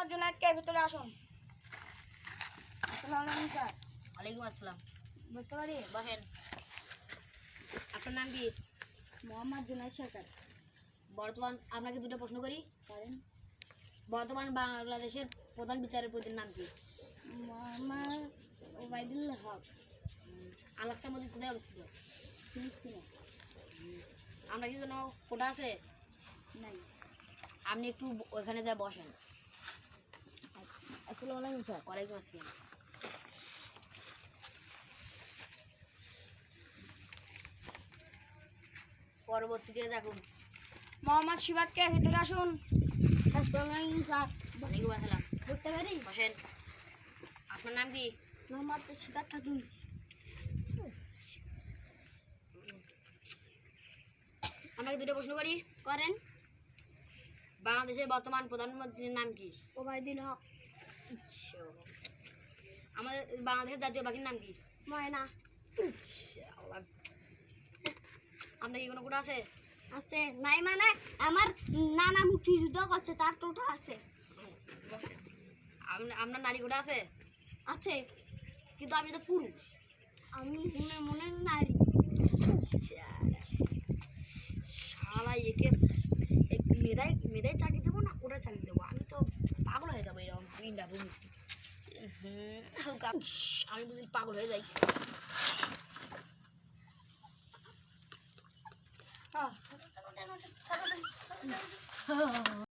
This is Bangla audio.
মোহাম্মদ জুনায়েদকে ভিতরে আসুন। আসসালামু আলাইকুম স্যার। ওয়ালাইকুম আসসালাম। বুঝতে পারি? বসেন। আপনার নাম কি? মোহাম্মদ জুনায়েদ সরকার। বর্তমান আপনাকে দুটো প্রশ্ন করি। পারেন? বর্তমান বাংলাদেশের প্রধান বিচারপতির নাম কি? মোহাম্মদ ওবায়দুল্লাহ হক। আল-আকসা মসজিদ কোথায় অবস্থিত? ফিলিস্তিনে। আপনার কি কোনো কোটা আছে? নাই। আপনি একটু ওইখানে যা বসেন। আসসালামু আলাইকুম স্যার। ওয়ালাইকুম আসসালাম। পরবর্তীতে দেখুন। মোহাম্মদ শিবাককে ভিতরে আসুন। আসসালামু আলাইকুম স্যার। ওয়ালাইকুম আসসালাম। বুঝতে পারি? বসেন। আপনার নাম কি? মোহাম্মদ শিবাক খাতুন। আপনাকে দুটো প্রশ্ন করি। করেন? বাংলাদেশের বর্তমান প্রধানমন্ত্রীর নাম কি? ওবায়দুল হক। আমাদের বাংলাদেশের জাতীয় পাখির নাম কি? ময়না। আপনার কি কোনো কোটা আছে? আছে। নাই মানে আমার নানা মুক্তিযুদ্ধ করছে, তার টোটা আছে। আপনার নারী কোটা আছে? আছে। কিন্তু আপনি তো পুরুষ। আমি মনে মনে নারী। শালা একে মেধায় মেধায় চাকরি দেবো না ওটা চাকরি দেবো? আমি তো পাগল হয়ে যাবো এরকম ইন্টারভিউ। আমি বুঝি পাগল হয়ে যাই।